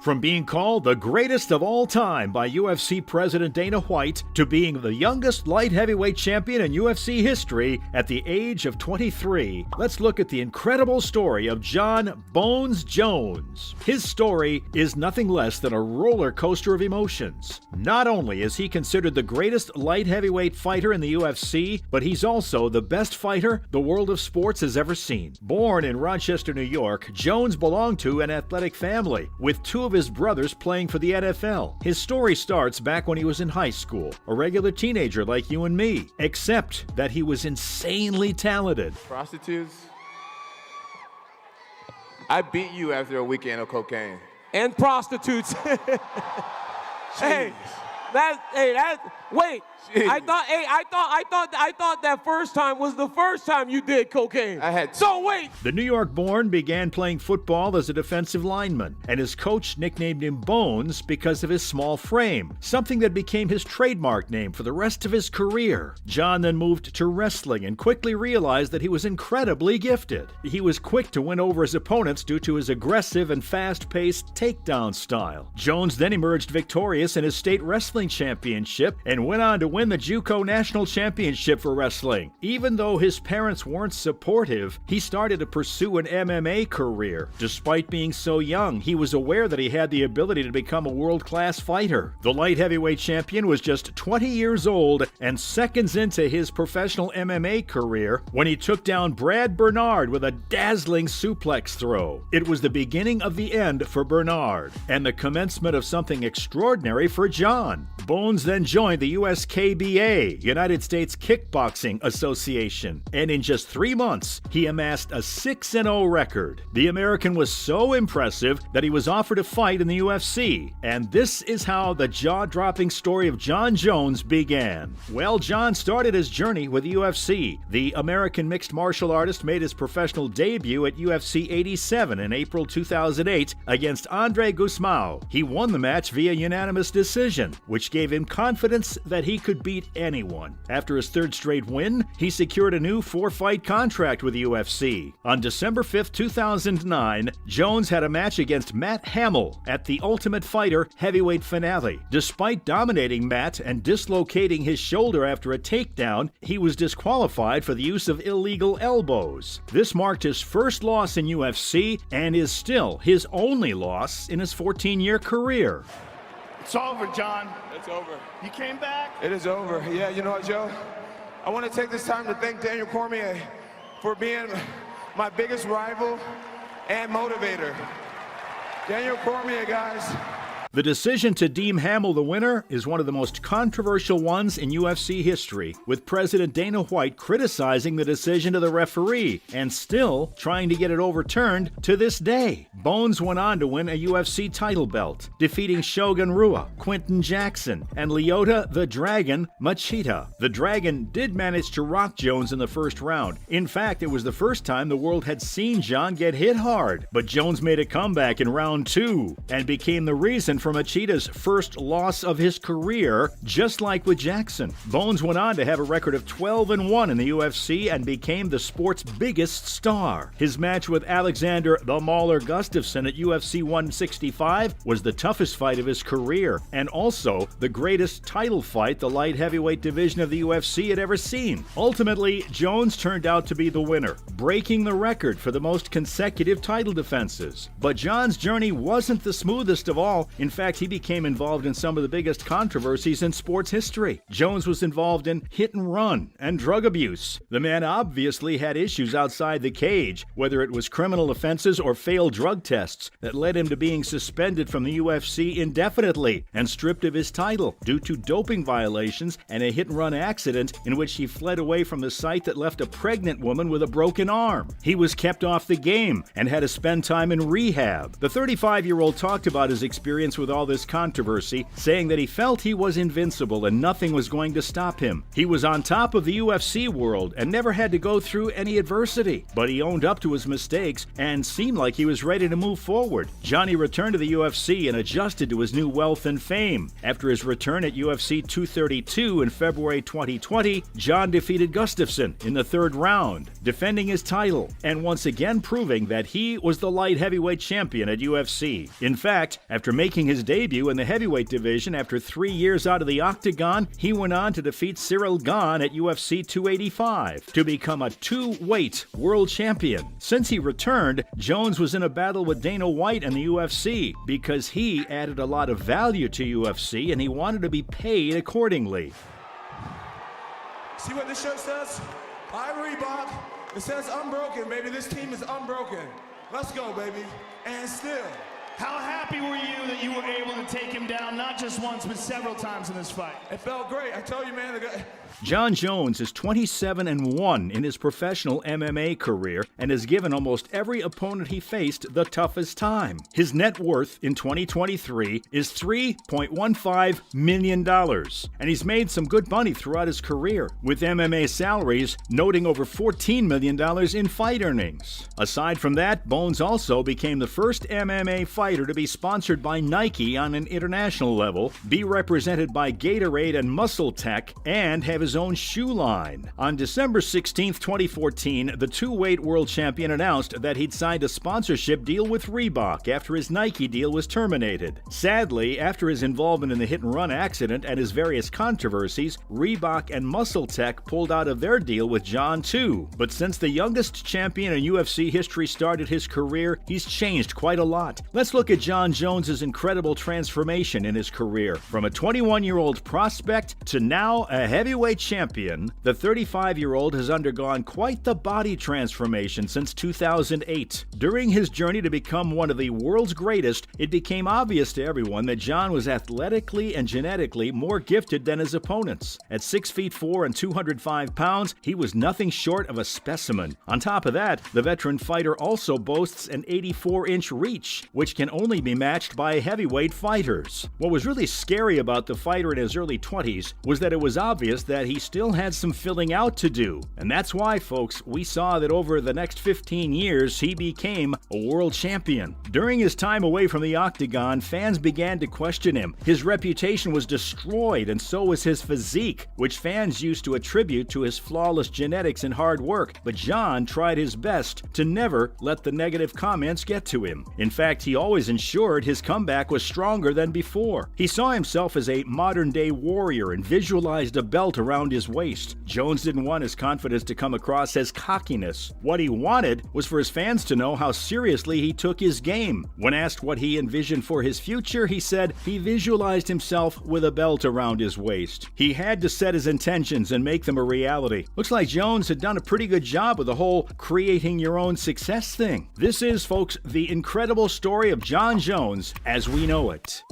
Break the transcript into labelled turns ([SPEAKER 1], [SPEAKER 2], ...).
[SPEAKER 1] From being called the greatest of all time by UFC President Dana White to being the youngest light heavyweight champion in UFC history at the age of 23, let's look at the incredible story of Jon "Bones" Jones. His story is nothing less than a roller coaster of emotions. Not only is he considered the greatest light heavyweight fighter in the UFC, but he's also the best fighter the world of sports has ever seen. Born in Rochester, New York, Jones belonged to an athletic family, with two of his brothers playing for the NFL. His story starts back when he was in high school, a regular teenager like you and me, except that he was insanely talented.
[SPEAKER 2] Prostitutes? I beat you after a weekend of cocaine.
[SPEAKER 3] And prostitutes. Wait.
[SPEAKER 2] Jeez.
[SPEAKER 3] I thought that first time was the first time you did cocaine. So wait.
[SPEAKER 1] The New York-born began playing football as a defensive lineman, and his coach nicknamed him Bones because of his small frame, something that became his trademark name for the rest of his career. Jon then moved to wrestling and quickly realized that he was incredibly gifted. He was quick to win over his opponents due to his aggressive and fast-paced takedown style. Jones then emerged victorious in his state wrestling championship and went on to win the JUCO National Championship for wrestling. Even though his parents weren't supportive, he started to pursue an MMA career. Despite being so young, he was aware that he had the ability to become a world-class fighter. The light heavyweight champion was just 20 years old and seconds into his professional MMA career when he took down Brad Bernard with a dazzling suplex throw. It was the beginning of the end for Bernard and the commencement of something extraordinary for Jon. Bones then joined the USKBA, United States Kickboxing Association, and in just 3 months, he amassed a 6-0 record. The American was so impressive that he was offered a fight in the UFC, and this is how the jaw-dropping story of Jon Jones began. Well, Jon started his journey with the UFC. The American mixed martial artist made his professional debut at UFC 87 in April 2008 against Andre Gusmão. He won the match via unanimous decision, which gave him confidence that he could beat anyone. After his third straight win, he secured a new 4-fight contract with the UFC. On December 5, 2009, Jones had a match against Matt Hamill at the Ultimate Fighter heavyweight finale. Despite dominating Matt and dislocating his shoulder after a takedown, he was disqualified for the use of illegal elbows. This marked his first loss in UFC and is still his only loss in his 14-year career.
[SPEAKER 4] It's over, Jon.
[SPEAKER 2] It's over.
[SPEAKER 4] You came back?
[SPEAKER 2] It is over. Yeah, you know what, Joe? I want to take this time to thank Daniel Cormier for being my biggest rival and motivator. Daniel Cormier, guys.
[SPEAKER 1] The decision to deem Hamill the winner is one of the most controversial ones in UFC history, with President Dana White criticizing the decision to the referee and still trying to get it overturned to this day. Bones went on to win a UFC title belt, defeating Shogun Rua, Quinton Jackson, and Lyoto the Dragon Machida. The Dragon did manage to rock Jones in the first round. In fact, it was the first time the world had seen Jon get hit hard, but Jones made a comeback in round 2 and became the reason for Machida's first loss of his career, just like with Jackson. Bones went on to have a record of 12-1 in the UFC and became the sport's biggest star. His match with Alexander "the Mauler" Gustafsson at UFC 165 was the toughest fight of his career, and also the greatest title fight the light heavyweight division of the UFC had ever seen. Ultimately, Jones turned out to be the winner, breaking the record for the most consecutive title defenses. But Jon's journey wasn't the smoothest of all. In fact, he became involved in some of the biggest controversies in sports history. Jones was involved in hit and run and drug abuse. The man obviously had issues outside the cage, whether it was criminal offenses or failed drug tests that led him to being suspended from the UFC indefinitely and stripped of his title due to doping violations and a hit-and-run accident in which he fled away from the site that left a pregnant woman with a broken arm. He was kept off the game and had to spend time in rehab. The 35-year-old talked about his experience with with all this controversy, saying that he felt he was invincible and nothing was going to stop him. He was on top of the UFC world and never had to go through any adversity, but he owned up to his mistakes and seemed like he was ready to move forward. Johnny returned to the UFC and adjusted to his new wealth and fame. After his return at UFC 232 in February 2020, John defeated Gustafsson in the third round, defending his title and once again proving that he was the light heavyweight champion at UFC. In fact, after making his debut in the heavyweight division after 3 years out of the octagon, he went on to defeat Cyril Gane at UFC 285 to become a two-weight world champion. Since he returned, Jones was in a battle with Dana White and the UFC because he added a lot of value to UFC and he wanted to be paid accordingly.
[SPEAKER 2] See what this shirt says? I Reebok. It says unbroken, baby. This team is unbroken. Let's go, baby. And still.
[SPEAKER 4] How happy were you that you were able to take him down not just once, but several times in this fight?
[SPEAKER 2] It felt great. I told you, man.
[SPEAKER 1] John Jones is 27-1 in his professional MMA career and has given almost every opponent he faced the toughest time. His net worth in 2023 is $3.15 million, and he's made some good money throughout his career, with MMA salaries noting over $14 million in fight earnings. Aside from that, Bones also became the first MMA fighter to be sponsored by Nike on an international level, be represented by Gatorade and Muscle Tech, and have his own shoe line. On December 16, 2014, the two-weight world champion announced that he'd signed a sponsorship deal with Reebok after his Nike deal was terminated. Sadly, after his involvement in the hit-and-run accident and his various controversies, Reebok and Muscle Tech pulled out of their deal with John too. But since the youngest champion in UFC history started his career, he's changed quite a lot. Let's look at John Jones's incredible transformation in his career. From a 21-year-old prospect to now a heavyweight champion, the 35-year-old has undergone quite the body transformation since 2008. During his journey to become one of the world's greatest, it became obvious to everyone that John was athletically and genetically more gifted than his opponents. At 6'4" and 205 pounds, he was nothing short of a specimen. On top of that, the veteran fighter also boasts an 84-inch reach, which can only be matched by heavyweight fighters. What was really scary about the fighter in his early 20s was that it was obvious that he still had some filling out to do. And that's why, folks, we saw that over the next 15 years, he became a world champion. During his time away from the octagon, fans began to question him. His reputation was destroyed, and so was his physique, which fans used to attribute to his flawless genetics and hard work. But John tried his best to never let the negative comments get to him. In fact, he always ensured his comeback was stronger than before. He saw himself as a modern-day warrior and visualized a belt around his waist. Jones didn't want his confidence to come across as cockiness. What he wanted was for his fans to know how seriously he took his game. When asked what he envisioned for his future, he said he visualized himself with a belt around his waist. He had to set his intentions and make them a reality. Looks like Jones had done a pretty good job with the whole creating your own success thing. This is, folks, the incredible story of John Jones as we know it.